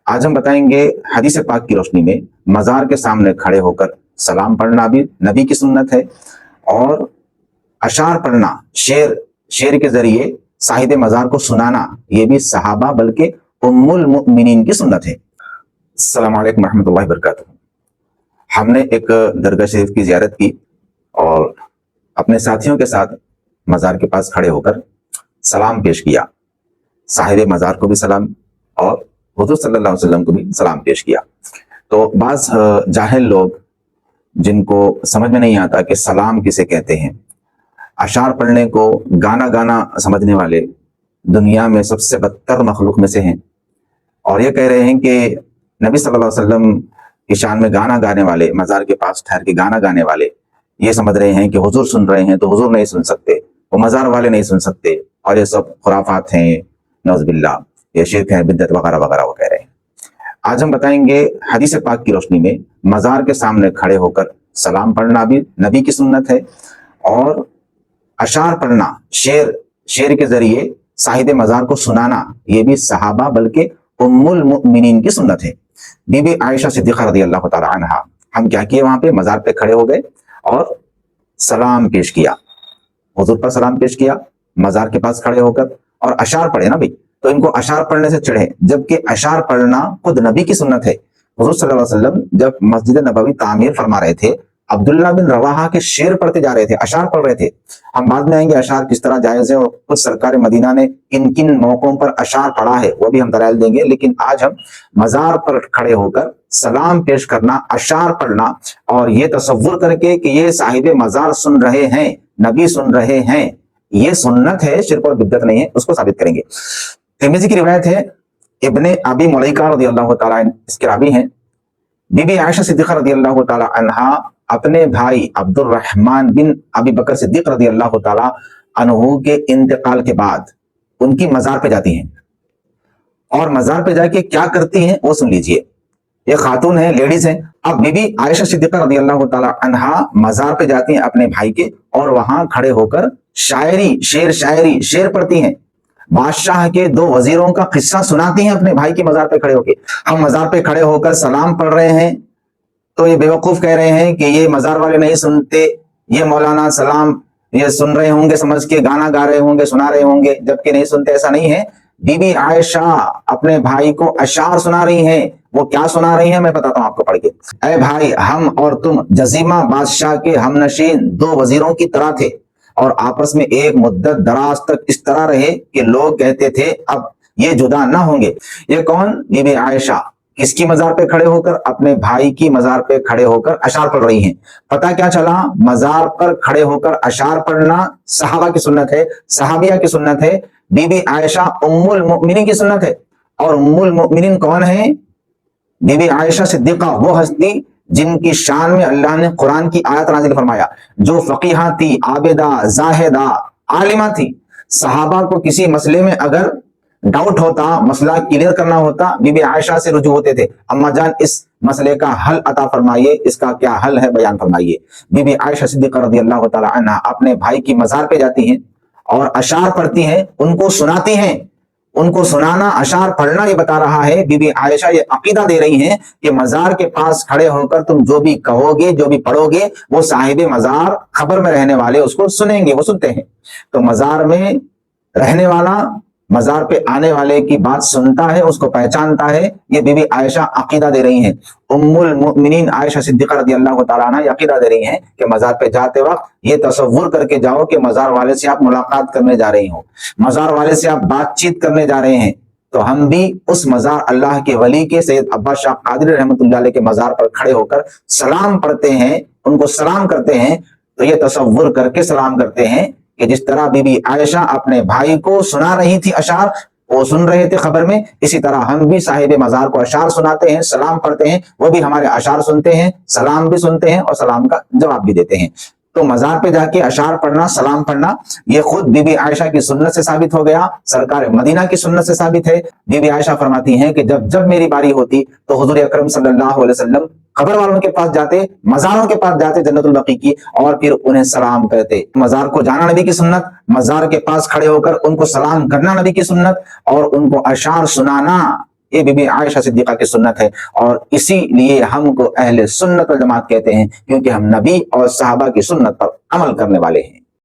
آج ہم بتائیں گے حدیث پاک کی روشنی میں مزار کے سامنے کھڑے ہو کر سلام پڑھنا بھی نبی کی سنت ہے، اور اشعار پڑھنا، شعر کے ذریعے صاحب مزار کو سنانا، یہ بھی صحابہ بلکہ ام المؤمنین کی سنت ہے۔ السلام علیکم ورحمۃ اللہ وبرکاتہ۔ ہم نے ایک درگاہ شریف کی زیارت کی اور اپنے ساتھیوں کے ساتھ مزار کے پاس کھڑے ہو کر سلام پیش کیا، صاحب مزار کو بھی سلام اور حضور صلی اللہ علیہ وسلم کو بھی سلام پیش کیا۔ تو بعض جاہل لوگ جن کو سمجھ میں نہیں آتا کہ سلام کسے کہتے ہیں، اشعار پڑھنے کو گانا سمجھنے والے دنیا میں سب سے بدتر مخلوق میں سے ہیں، اور یہ کہہ رہے ہیں کہ نبی صلی اللہ علیہ وسلم کی شان میں گانا گانے والے، مزار کے پاس ٹھہر کے گانا گانے والے یہ سمجھ رہے ہیں کہ حضور سن رہے ہیں تو حضور نہیں سن سکتے، وہ مزار والے نہیں سن سکتے، اور یہ سب خرافات ہیں، نعوذ باللہ، یہ شرک ہے، بدعت وغیرہ وغیرہ وہ کہہ رہے ہیں۔ آج ہم بتائیں گے حدیث پاک کی روشنی میں مزار کے سامنے کھڑے ہو کر سلام پڑھنا بھی نبی کی سنت ہے، اور اشعار پڑھنا، شعر کے ذریعے صاحب مزار کو سنانا، یہ بھی صحابہ بلکہ ام المؤمنین کی سنت ہے۔ بی بی عائشہ صدیقہ رضی اللہ تعالی عنہا، ہم کیا کیے، وہاں پہ مزار پہ کھڑے ہو گئے اور سلام پیش کیا، حضور پر سلام پیش کیا، مزار کے پاس کھڑے ہو کر، اور اشعار پڑھے نا بھائی، تو ان کو اشعار پڑھنے سے چڑھے، جبکہ اشعار پڑھنا خود نبی کی سنت ہے۔ حضور صلی اللہ علیہ وسلم جب مسجد نبوی تعمیر فرما رہے تھے، عبداللہ بن رواحہ کے شعر پڑھتے جا رہے تھے، اشعار پڑھ رہے تھے۔ ہم بعد میں آئیں گے اشعار کس طرح جائز ہے اور خود سرکار مدینہ نے کن کن موقعوں پر اشعار پڑھا ہے، وہ بھی ہم دلائل دیں گے، لیکن آج ہم مزار پر کھڑے ہو کر سلام پیش کرنا، اشعار پڑھنا، اور یہ تصور کر کے کہ یہ صاحب مزار سن رہے ہیں، نبی سن رہے ہیں، یہ سنت ہے، شرک اور بدعت نہیں ہے، اس کو ثابت کریں گے۔ ترمذی کی روایت ہے، ابن ابی ملیکہ رضی اللہ تعالیٰ عنہ اس کے راوی ہیں، بی بی عائشہ صدیقہ رضی اللہ تعالیٰ عنہا اپنے بھائی عبد الرحمن بن ابی بکر صدیق رضی اللہ تعالیٰ عنہ کے انتقال کے بعد ان کی مزار پہ جاتی ہیں، اور مزار پہ جا کے کیا کرتی ہیں وہ سن لیجئے۔ یہ خاتون ہیں، لیڈیز ہیں۔ اب بی بی عائشہ صدیقہ رضی اللہ تعالیٰ عنہا مزار پہ جاتی ہیں اپنے بھائی کے، اور وہاں کھڑے ہو کر شعر پڑھتی ہیں، بادشاہ کے 2 وزیروں کا قصہ سناتی ہیں اپنے بھائی کے مزار پہ کھڑے ہو کے۔ ہم مزار پہ کھڑے ہو کر سلام پڑھ رہے ہیں تو یہ بیوقوف کہہ رہے ہیں کہ یہ مزار والے نہیں سنتے، یہ مولانا سلام یہ سن رہے ہوں گے سمجھ کے گانا گا رہے ہوں گے، سنا رہے ہوں گے، جبکہ نہیں سنتے، ایسا نہیں ہے۔ بی بی عائشہ اپنے بھائی کو اشعار سنا رہی ہیں۔ وہ کیا سنا رہی ہیں میں بتاتا ہوں آپ کو پڑھ کے۔ اے بھائی، ہم اور تم جزیمہ بادشاہ کے ہم نشین 2 وزیروں کی طرح تھے، اور آپس میں ایک مدت دراز تک اس طرح رہے کہ لوگ کہتے تھے اب یہ جدا نہ ہوں گے۔ یہ کون؟ بی بی عائشہ کس کی مزار پہ کھڑے ہو کر؟ اپنے بھائی کی مزار پہ کھڑے ہو کر اشعار پڑھ رہی ہیں۔ پتہ کیا چلا؟ مزار پر کھڑے ہو کر اشعار پڑھنا صحابہ کی سنت ہے، صحابیہ کی سنت ہے، بی بی عائشہ ام المؤمنین کی سنت ہے۔ اور ام المؤمنین کون ہیں؟ بی بی عائشہ صدیقہ، وہ ہستی جن کی شان میں اللہ نے قرآن کی آیت نازل فرمایا، جو فقیہہ تھی، عابدہ، زاہدہ، عالمہ تھی۔ صحابہ کو کسی مسئلے میں اگر ڈاؤٹ ہوتا، مسئلہ کلیئر کرنا ہوتا، بی بی عائشہ سے رجوع ہوتے تھے، اما جان اس مسئلے کا حل عطا فرمائیے، اس کا کیا حل ہے بیان فرمائیے۔ بی بی عائشہ صدیقہ رضی اللہ تعالی عنہ اپنے بھائی کی مزار پہ جاتی ہیں اور اشعار پڑھتی ہیں، ان کو سناتی ہیں۔ ان کو سنانا، اشعار پڑھنا، یہ بتا رہا ہے بی بی عائشہ یہ عقیدہ دے رہی ہیں کہ مزار کے پاس کھڑے ہو کر تم جو بھی کہو گے، جو بھی پڑھو گے، وہ صاحب مزار خبر میں رہنے والے اس کو سنیں گے، وہ سنتے ہیں۔ تو مزار میں رہنے والا مزار پہ آنے والے کی بات سنتا ہے، اس کو پہچانتا ہے، یہ بی بی عائشہ عقیدہ دے رہی ہیں۔ ام المؤمنین عائشہ صدیقہ رضی اللہ تعالیٰ عنہ یہ عقیدہ دے رہی ہیں کہ مزار پہ جاتے وقت یہ تصور کر کے جاؤ کہ مزار والے سے آپ ملاقات کرنے جا رہی ہوں، مزار والے سے آپ بات چیت کرنے جا رہے ہیں۔ تو ہم بھی اس مزار اللہ کے ولی کے سید عباس شاہ قادری رحمۃ اللہ علیہ کے مزار پر کھڑے ہو کر سلام پڑھتے ہیں، ان کو سلام کرتے ہیں، تو یہ تصور کر کے سلام کرتے ہیں کہ جس طرح بی بی عائشہ اپنے بھائی کو سنا رہی تھی اشعار، وہ سن رہے تھے خبر میں، اسی طرح ہم بھی صاحب مزار کو اشعار سناتے ہیں، سلام پڑھتے ہیں، وہ بھی ہمارے اشعار سنتے ہیں، سلام بھی سنتے ہیں اور سلام کا جواب بھی دیتے ہیں۔ تو مزار پہ جا کے اشعار پڑھنا، سلام پڑھنا، یہ خود بی بی عائشہ کی سنت سے ثابت ہو گیا، سرکار مدینہ کی سنت سے ثابت ہے۔ بی بی عائشہ فرماتی ہیں کہ جب میری باری ہوتی تو حضور اکرم صلی اللہ علیہ وسلم قبر والوں کے پاس جاتے، مزاروں کے پاس جاتے جنت البقیع کی، اور پھر انہیں سلام کہتے۔ مزار کو جانا نبی کی سنت، مزار کے پاس کھڑے ہو کر ان کو سلام کرنا نبی کی سنت، اور ان کو اشعار سنانا یہ بی بی عائشہ صدیقہ کی سنت ہے، اور اسی لیے ہم کو اہل سنت والجماعت کہتے ہیں، کیونکہ ہم نبی اور صحابہ کی سنت پر عمل کرنے والے ہیں۔